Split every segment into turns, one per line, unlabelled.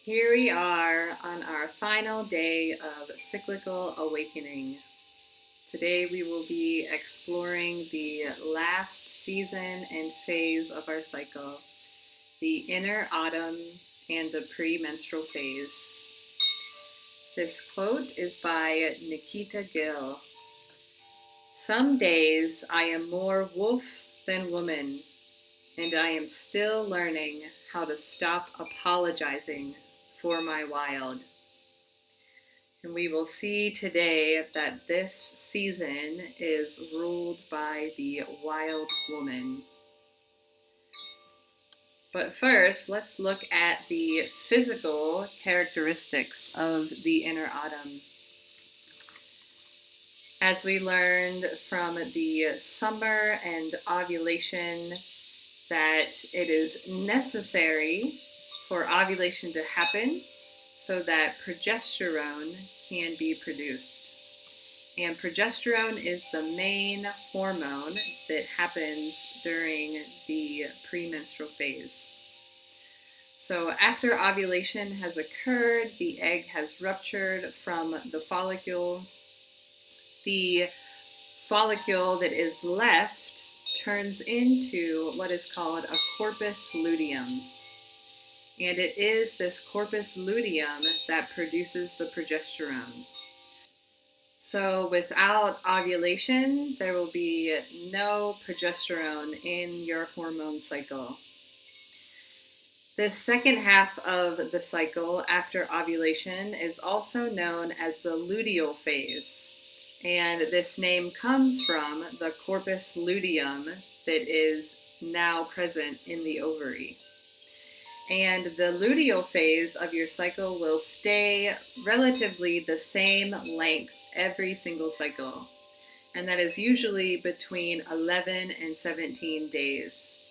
Here we are on our final day of Cyclical Awakening. Today we will be exploring the last season and phase of our cycle, the inner autumn and the premenstrual phase. This quote is by Nikita Gill. Some days I am more wolf than woman, and I am still learning how to stop apologizing for my wild. And we will see today that this season is ruled by the wild woman. But first, let's look at the physical characteristics of the inner autumn. As we learned from the summer and ovulation, that it is necessary for ovulation to happen so that progesterone can be produced. And progesterone is the main hormone that happens during the premenstrual phase. So after ovulation has occurred, the egg has ruptured from the follicle. The follicle that is left turns into what is called a corpus luteum. And it is this corpus luteum that produces the progesterone. So without ovulation, there will be no progesterone in your hormone cycle. This second half of the cycle after ovulation is also known as the luteal phase. And this name comes from the corpus luteum that is now present in the ovary. And the luteal phase of your cycle will stay relatively the same length every single cycle. And that is usually between 11 and 17 days.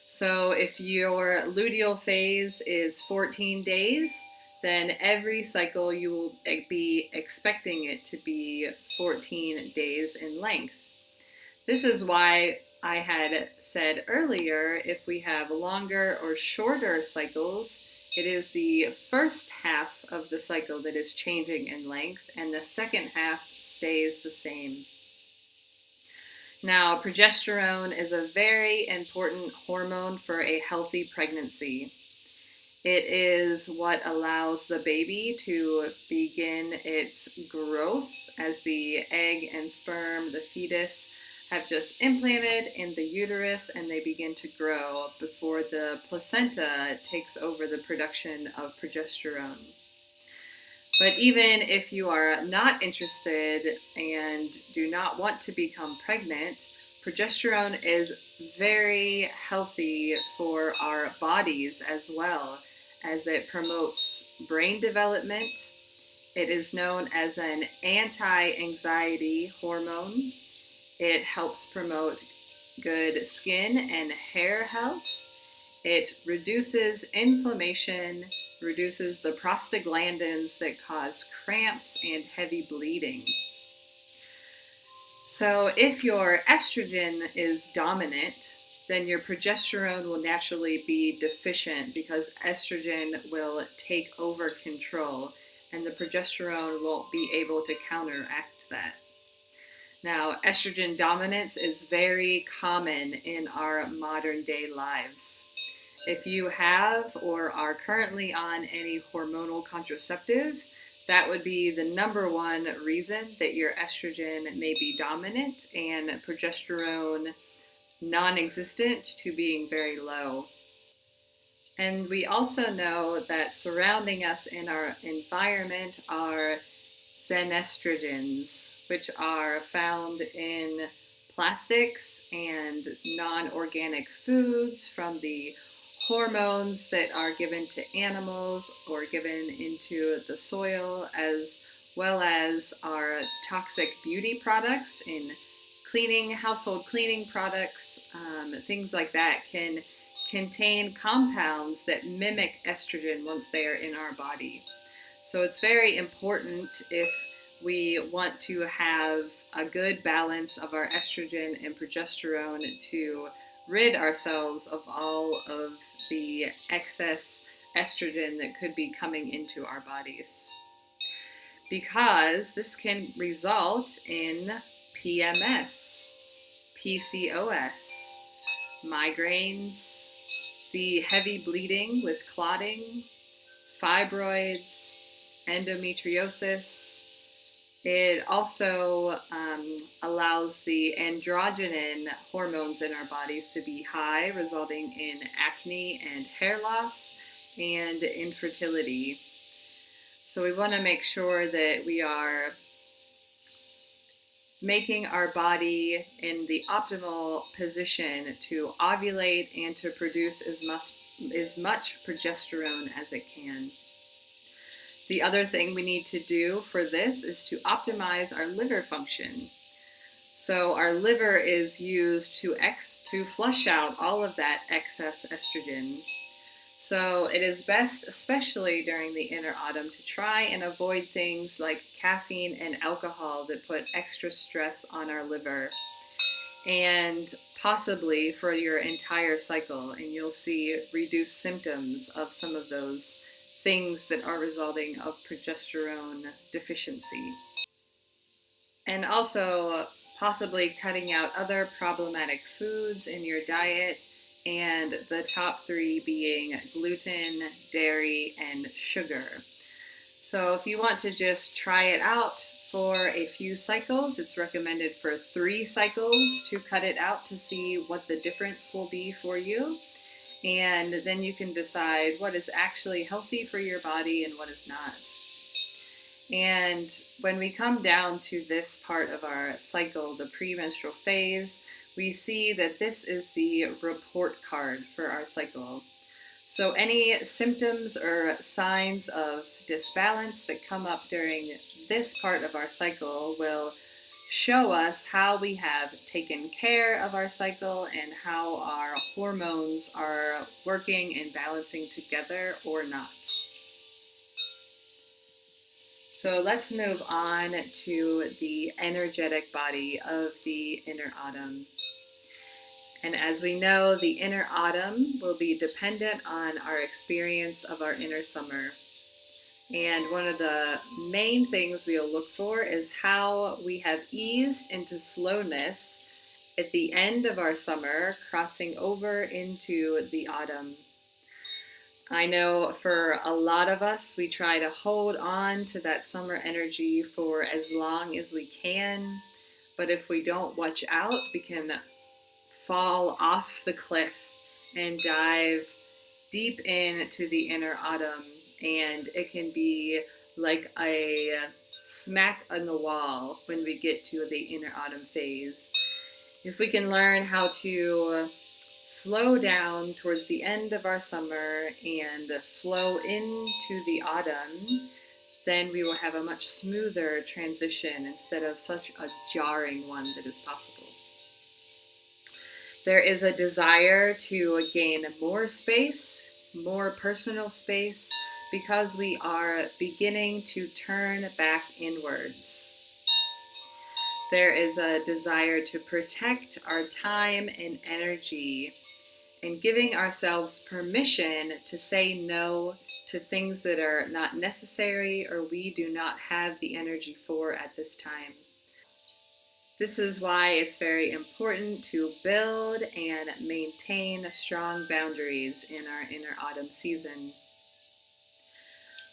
So if your luteal phase is 14 days, then every cycle you will be expecting it to be 14 days in length. This is why I had said earlier, if we have longer or shorter cycles, it is the first half of the cycle that is changing in length, and the second half stays the same. Now, progesterone is a very important hormone for a healthy pregnancy. It is what allows the baby to begin its growth as the egg and sperm, the fetus, have just implanted in the uterus and they begin to grow before the placenta takes over the production of progesterone. But even if you are not interested and do not want to become pregnant, progesterone is very healthy for our bodies as well, as it promotes brain development. It is known as an anti-anxiety hormone. It helps promote good skin and hair health. It reduces inflammation, reduces the prostaglandins that cause cramps and heavy bleeding. So if your estrogen is dominant, then your progesterone will naturally be deficient because estrogen will take over control and the progesterone won't be able to counteract that. Now, estrogen dominance is very common in our modern day lives. If you have or are currently on any hormonal contraceptive, that would be the number one reason that your estrogen may be dominant and progesterone non-existent to being very low. And we also know that surrounding us in our environment are xenestrogens, which are found in plastics and non-organic foods from the hormones that are given to animals or given into the soil, as well as our toxic beauty products in cleaning, household cleaning products, things like that can contain compounds that mimic estrogen once they are in our body. So it's very important if we want to have a good balance of our estrogen and progesterone to rid ourselves of all of the excess estrogen that could be coming into our bodies. Because this can result in PMS, PCOS, migraines, the heavy bleeding with clotting, fibroids, endometriosis. It also allows the androgen hormones in our bodies to be high, resulting in acne and hair loss and infertility. So we want to make sure that we are making our body in the optimal position to ovulate and to produce as much progesterone as it can. The other thing we need to do for this is to optimize our liver function. So our liver is used to flush out all of that excess estrogen. So it is best, especially during the inner autumn, to try and avoid things like caffeine and alcohol that put extra stress on our liver, and possibly for your entire cycle, and you'll see reduced symptoms of some of those things that are resulting of progesterone deficiency. And also possibly cutting out other problematic foods in your diet, and the top 3 being gluten, dairy, and sugar. So if you want to just try it out for a few cycles, it's recommended for 3 cycles to cut it out to see what the difference will be for you. And then you can decide what is actually healthy for your body and what is not. And when we come down to this part of our cycle, the premenstrual phase, we see that this is the report card for our cycle. So any symptoms or signs of disbalance that come up during this part of our cycle will show us how we have taken care of our cycle and how our hormones are working and balancing together or not. So let's move on to the energetic body of the inner autumn. And as we know, the inner autumn will be dependent on our experience of our inner summer. And one of the main things we'll look for is how we have eased into slowness at the end of our summer, crossing over into the autumn. I know for a lot of us, we try to hold on to that summer energy for as long as we can. But if we don't watch out, we can fall off the cliff and dive deep into the inner autumn, and it can be like a smack on the wall when we get to the inner autumn phase. If we can learn how to slow down towards the end of our summer and flow into the autumn, then we will have a much smoother transition instead of such a jarring one that is possible. There is a desire to gain more space, more personal space, because we are beginning to turn back inwards. There is a desire to protect our time and energy, and giving ourselves permission to say no to things that are not necessary or we do not have the energy for at this time. This is why it's very important to build and maintain strong boundaries in our inner autumn season.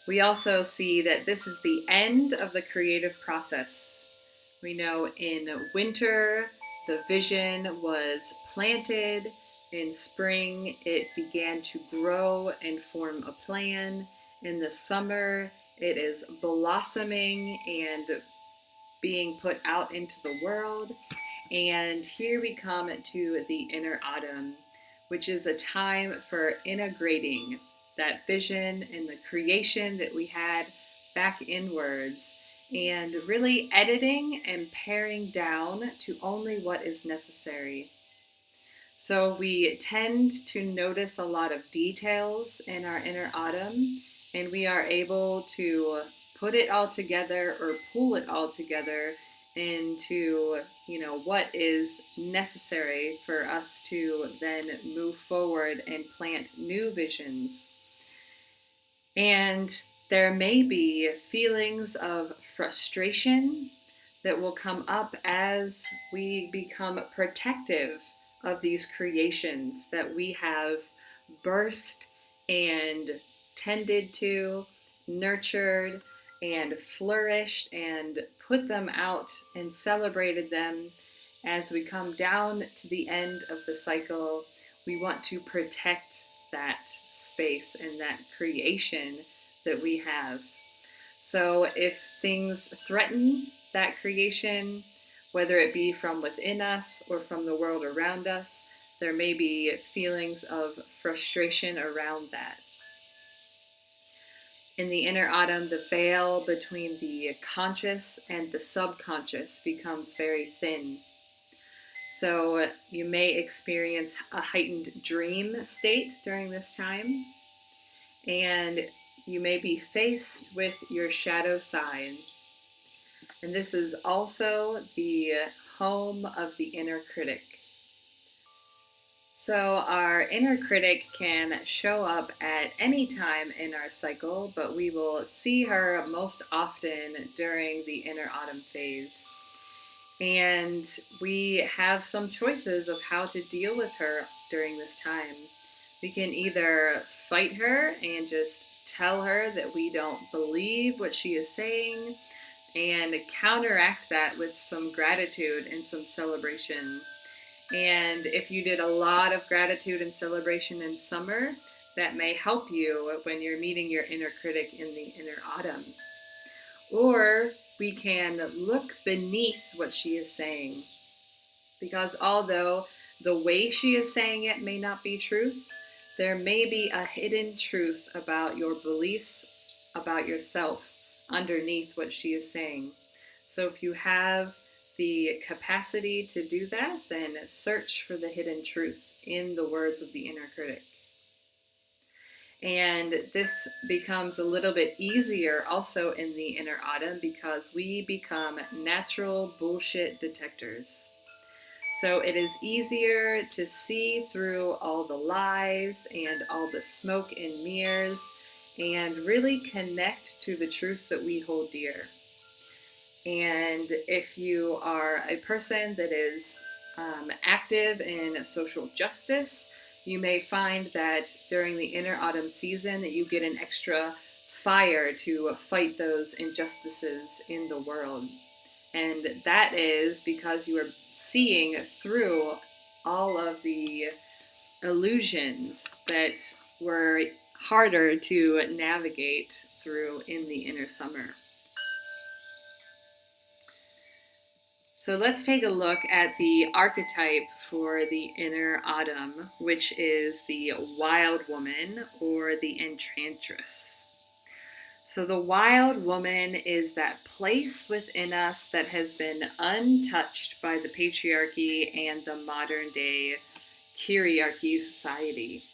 We also see that this is the end of the creative process. We know in winter, the vision was planted. In spring, it began to grow and form a plan. In the summer, it is blossoming and being put out into the world. And here we come to the inner autumn, which is a time for integrating that vision and the creation that we had back inwards, and really editing and paring down to only what is necessary. So we tend to notice a lot of details in our inner autumn, and we are able to put it all together or pull it all together into, what is necessary for us to then move forward and plant new visions. And there may be feelings of frustration that will come up as we become protective of these creations that we have birthed and tended to, nurtured and flourished and put them out and celebrated them. As we come down to the end of the cycle, we want to protect that space and that creation that we have. So if things threaten that creation, whether it be from within us or from the world around us, there may be feelings of frustration around that. In the inner autumn, the veil between the conscious and the subconscious becomes very thin. So you may experience a heightened dream state during this time, and you may be faced with your shadow side. And this is also the home of the inner critic. So our inner critic can show up at any time in our cycle, but we will see her most often during the inner autumn phase. And we have some choices of how to deal with her during this time. We can either fight her and just tell her that we don't believe what she is saying and counteract that with some gratitude and some celebration. And if you did a lot of gratitude and celebration in summer, that may help you when you're meeting your inner critic in the inner autumn. Or we can look beneath what she is saying. Because although the way she is saying it may not be truth, there may be a hidden truth about your beliefs, about yourself, underneath what she is saying. So if you have the capacity to do that, then search for the hidden truth in the words of the inner critic. And this becomes a little bit easier also in the inner autumn because we become natural bullshit detectors. So it is easier to see through all the lies and all the smoke and mirrors and really connect to the truth that we hold dear. And if you are a person that is active in social justice, you may find that during the inner autumn season that you get an extra fire to fight those injustices in the world. And that is because you are seeing through all of the illusions that were harder to navigate through in the inner summer. So let's take a look at the archetype for the inner autumn, which is the wild woman or the enchantress. So the wild woman is that place within us that has been untouched by the patriarchy and the modern day kyriarchy society.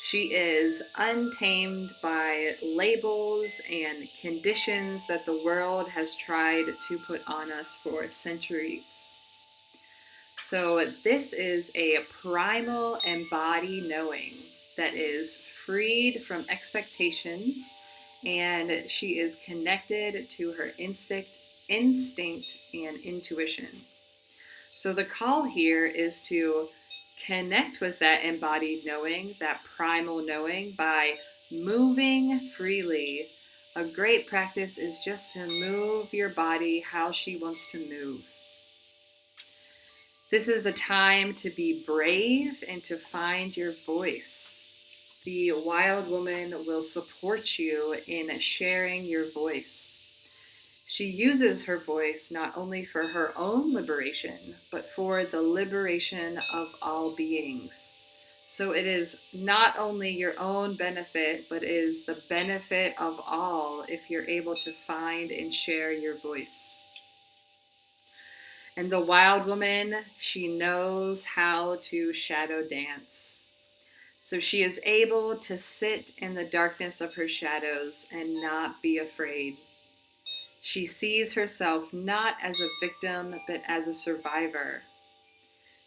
She is untamed by labels and conditions that the world has tried to put on us for centuries. So this is a primal embodied knowing that is freed from expectations, and she is connected to her instinct and intuition. So the call here is to connect with that embodied knowing, that primal knowing, by moving freely. A great practice is just to move your body how she wants to move. This is a time to be brave and to find your voice. The wild woman will support you in sharing your voice. She uses her voice not only for her own liberation, but for the liberation of all beings. So it is not only your own benefit, but is the benefit of all if you're able to find and share your voice. And the wild woman, she knows how to shadow dance. So she is able to sit in the darkness of her shadows and not be afraid. She sees herself not as a victim, but as a survivor.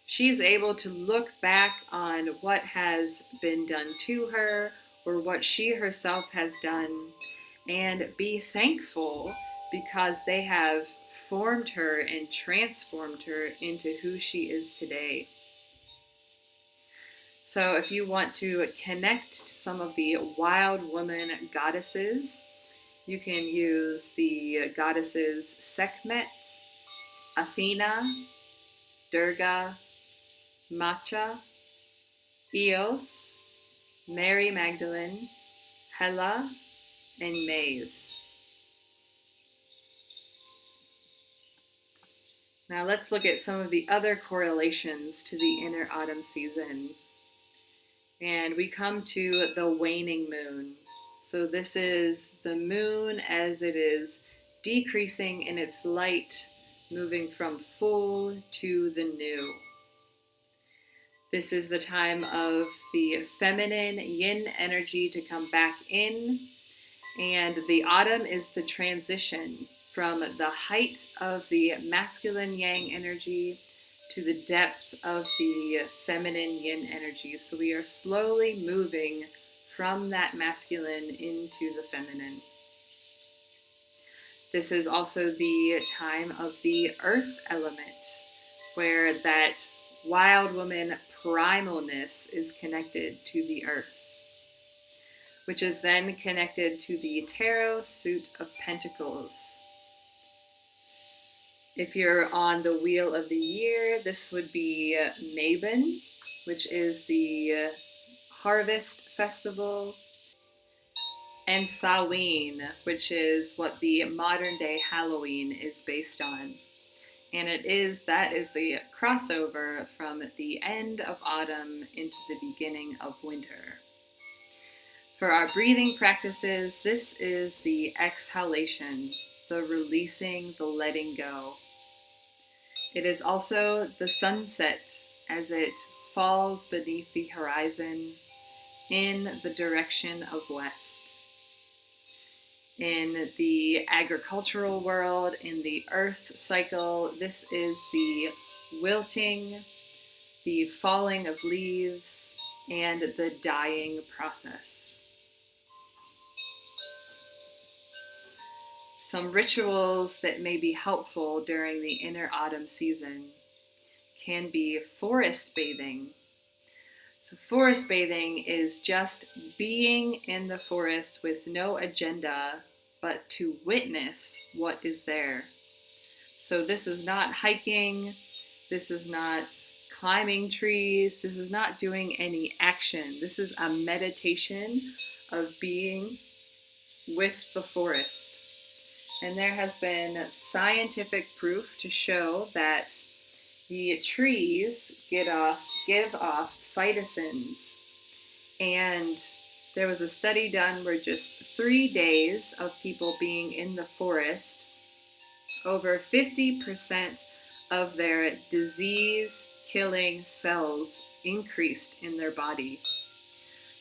She's able to look back on what has been done to her or what she herself has done, and be thankful because they have formed her and transformed her into who she is today. So if you want to connect to some of the wild woman goddesses, you can use the goddesses Sekhmet, Athena, Durga, Macha, Eos, Mary Magdalene, Hela, and Maeve. Now let's look at some of the other correlations to the inner autumn season. And we come to the waning moon. So this is the moon as it is decreasing in its light, moving from full to the new. This is the time of the feminine yin energy to come back in, and the autumn is the transition from the height of the masculine yang energy to the depth of the feminine yin energy. So we are slowly moving from that masculine into the feminine. This is also the time of the earth element, where that wild woman primalness is connected to the earth, which is then connected to the tarot suit of pentacles. If you're on the wheel of the year, this would be Mabon, which is the harvest festival, and Samhain, which is what the modern day Halloween is based on. And that is the crossover from the end of autumn into the beginning of winter. For our breathing practices, this is the exhalation, the releasing, the letting go. It is also the sunset as it falls beneath the horizon in the direction of west. In the agricultural world, in the earth cycle, this is the wilting, the falling of leaves, and the dying process. Some rituals that may be helpful during the inner autumn season can be forest bathing. So forest bathing is just being in the forest with no agenda, but to witness what is there. So this is not hiking, this is not climbing trees, this is not doing any action. This is a meditation of being with the forest. And there has been scientific proof to show that the trees give off phytoncins. And there was a study done where just 3 days of people being in the forest, over 50% of their disease-killing cells increased in their body.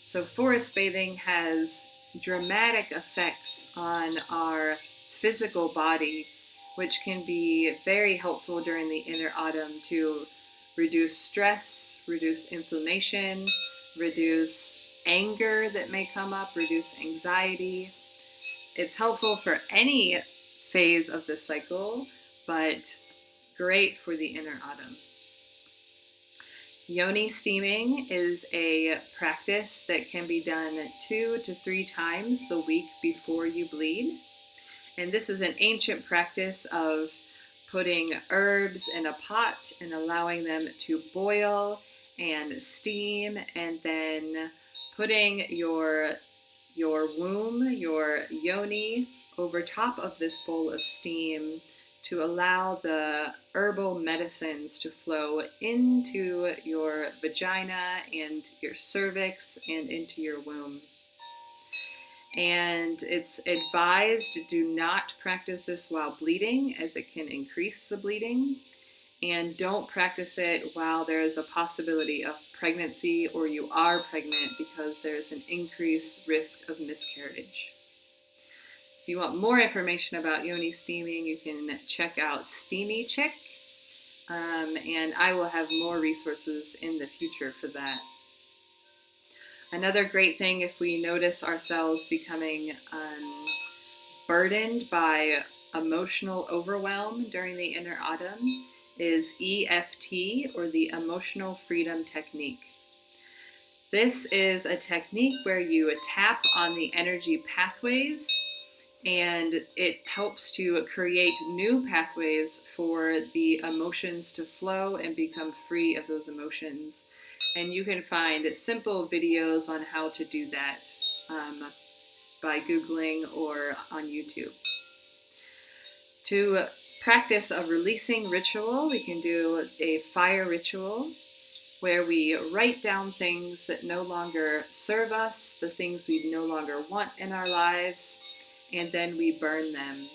So forest bathing has dramatic effects on our physical body, which can be very helpful during the inner autumn to reduce stress, reduce inflammation, reduce anger that may come up, reduce anxiety. It's helpful for any phase of the cycle, but great for the inner autumn. Yoni steaming is a practice that can be done 2 to 3 times the week before you bleed. And this is an ancient practice of putting herbs in a pot and allowing them to boil and steam, and then putting your womb, your yoni, over top of this bowl of steam to allow the herbal medicines to flow into your vagina and your cervix and into your womb. And it's advised do not practice this while bleeding, as it can increase the bleeding. And don't practice it while there is a possibility of pregnancy or you are pregnant, because there's an increased risk of miscarriage. If you want more information about yoni steaming, you can check out Steamy Chick, and I will have more resources in the future for that. Another great thing, if we notice ourselves becoming burdened by emotional overwhelm during the inner autumn, is EFT, or the Emotional Freedom Technique. This is a technique where you tap on the energy pathways, and it helps to create new pathways for the emotions to flow and become free of those emotions. And you can find simple videos on how to do that by Googling or on YouTube. To practice a releasing ritual, we can do a fire ritual where we write down things that no longer serve us, the things we no longer want in our lives, and then we burn them.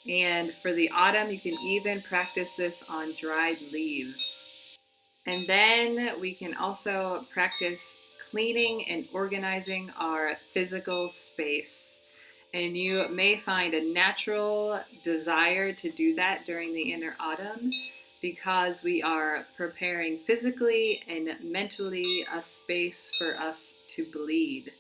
And for the autumn, you can even practice this on dried leaves. And then we can also practice cleaning and organizing our physical space. And you may find a natural desire to do that during the inner autumn because we are preparing physically and mentally a space for us to bleed.